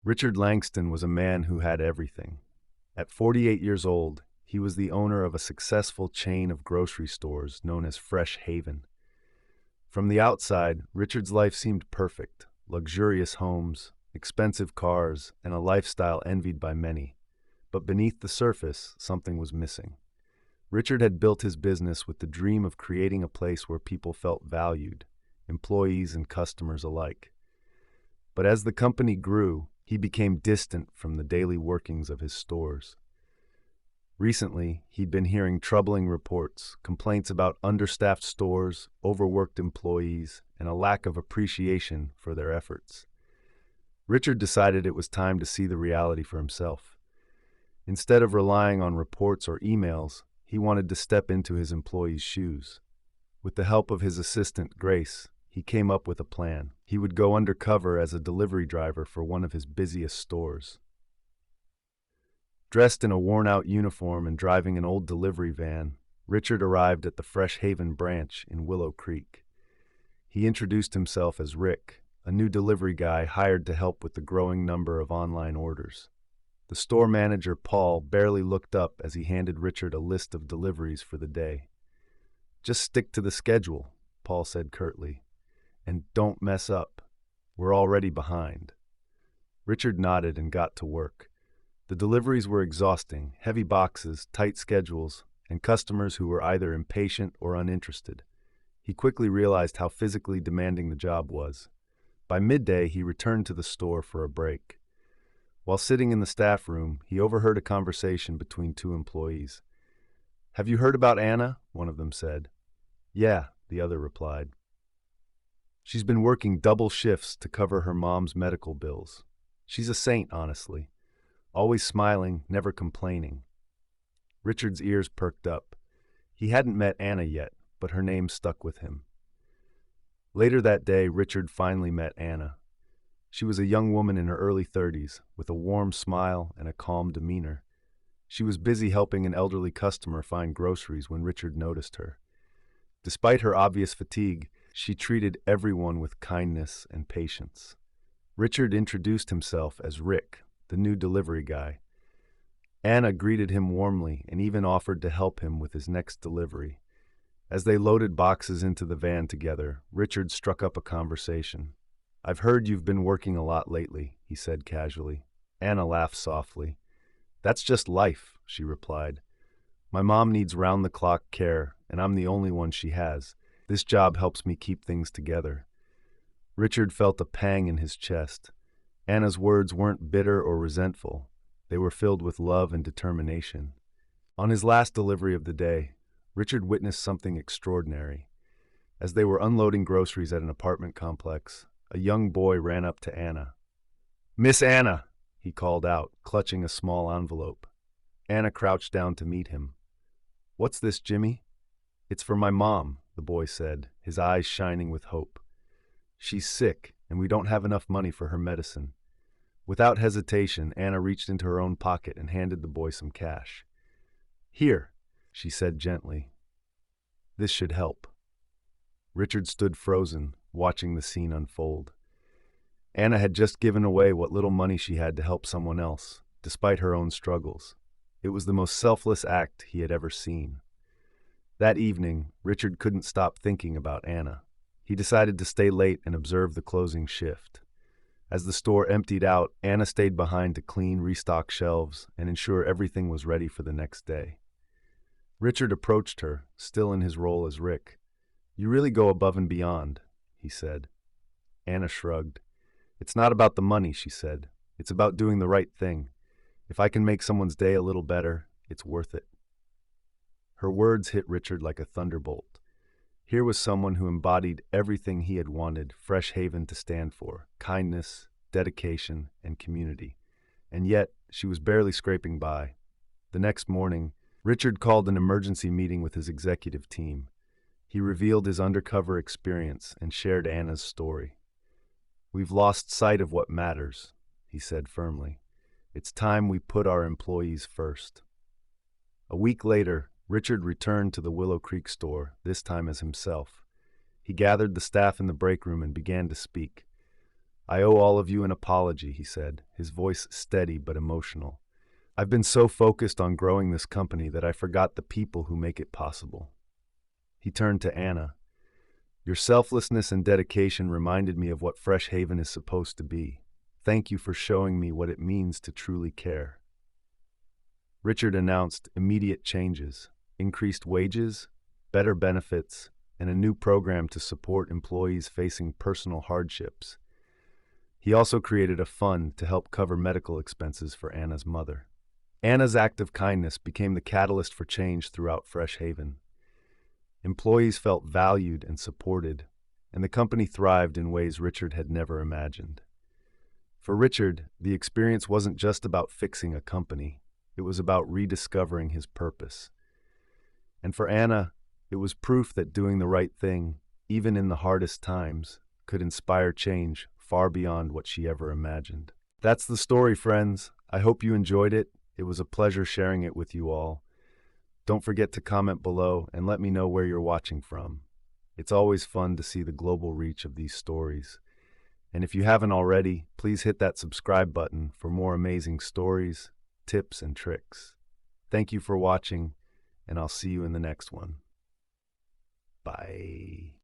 Richard Langston was a man who had everything. At 48 years old, he was the owner of a successful chain of grocery stores known as Fresh Haven. From the outside, Richard's life seemed perfect: luxurious homes, expensive cars, and a lifestyle envied by many. But beneath the surface, something was missing. Richard had built his business with the dream of creating a place where people felt valued, employees and customers alike. But as the company grew, he became distant from the daily workings of his stores. Recently, he'd been hearing troubling reports, complaints about understaffed stores, overworked employees, and a lack of appreciation for their efforts. Richard decided it was time to see the reality for himself. Instead of relying on reports or emails, he wanted to step into his employees' shoes. With the help of his assistant, Grace, he came up with a plan. He would go undercover as a delivery driver for one of his busiest stores. Dressed in a worn-out uniform and driving an old delivery van, Richard arrived at the Fresh Haven branch in Willow Creek. He introduced himself as Rick, a new delivery guy hired to help with the growing number of online orders. The store manager, Paul, barely looked up as he handed Richard a list of deliveries for the day. "Just stick to the schedule," Paul said curtly, "and don't mess up. We're already behind." Richard nodded and got to work. The deliveries were exhausting: heavy boxes, tight schedules, and customers who were either impatient or uninterested. He quickly realized how physically demanding the job was. By midday, he returned to the store for a break. While sitting in the staff room, he overheard a conversation between two employees. "Have you heard about Anna?" one of them said. "Yeah," the other replied. "She's been working double shifts to cover her mom's medical bills. She's a saint, honestly. Always smiling, never complaining." Richard's ears perked up. He hadn't met Anna yet, but her name stuck with him. Later that day, Richard finally met Anna. She was a young woman in her early 30s, with a warm smile and a calm demeanor. She was busy helping an elderly customer find groceries when Richard noticed her. Despite her obvious fatigue, she treated everyone with kindness and patience. Richard introduced himself as Rick, the new delivery guy. Anna greeted him warmly and even offered to help him with his next delivery. As they loaded boxes into the van together, Richard struck up a conversation. "I've heard you've been working a lot lately," he said casually. Anna laughed softly. "That's just life," she replied. "My mom needs round-the-clock care, and I'm the only one she has. This job helps me keep things together." Richard felt a pang in his chest. Anna's words weren't bitter or resentful. They were filled with love and determination. On his last delivery of the day, Richard witnessed something extraordinary. As they were unloading groceries at an apartment complex, a young boy ran up to Anna. "Miss Anna," he called out, clutching a small envelope. Anna crouched down to meet him. "What's this, Jimmy?" "It's for my mom," the boy said, his eyes shining with hope. "She's sick, and we don't have enough money for her medicine." Without hesitation, Anna reached into her own pocket and handed the boy some cash. "Here," she said gently. "This should help." Richard stood frozen, watching the scene unfold. Anna had just given away what little money she had to help someone else, despite her own struggles. It was the most selfless act he had ever seen. That evening, Richard couldn't stop thinking about Anna. He decided to stay late and observe the closing shift. As the store emptied out, Anna stayed behind to clean, restock shelves, and ensure everything was ready for the next day. Richard approached her, still in his role as Rick. "You really go above and beyond," he said. Anna shrugged. "It's not about the money," she said. "It's about doing the right thing. If I can make someone's day a little better, it's worth it." Her words hit Richard like a thunderbolt. Here was someone who embodied everything he had wanted Fresh Haven to stand for: kindness, dedication, and community. And yet, she was barely scraping by. The next morning, Richard called an emergency meeting with his executive team. He revealed his undercover experience and shared Anna's story. "We've lost sight of what matters," he said firmly. "It's time we put our employees first." A week later, Richard returned to the Willow Creek store, this time as himself. He gathered the staff in the break room and began to speak. I owe all of you an apology, he said, his voice steady but emotional. I've been so focused on growing this company that I forgot the people who make it possible. He turned to Anna. Your selflessness and dedication reminded me of what Fresh Haven is supposed to be. Thank you for showing me what it means to truly care. Richard announced immediate changes, increased wages, better benefits, and a new program to support employees facing personal hardships. He also created a fund to help cover medical expenses for Anna's mother. Anna's act of kindness became the catalyst for change throughout Fresh Haven. Employees felt valued and supported, and the company thrived in ways Richard had never imagined. For Richard, the experience wasn't just about fixing a company, it was about rediscovering his purpose. And for Anna, it was proof that doing the right thing, even in the hardest times, could inspire change far beyond what she ever imagined. That's the story, friends. I hope you enjoyed it. It was a pleasure sharing it with you all. Don't forget to comment below and let me know where you're watching from. It's always fun to see the global reach of these stories. And if you haven't already, please hit that subscribe button for more amazing stories, tips, and tricks. Thank you for watching, and I'll see you in the next one. Bye.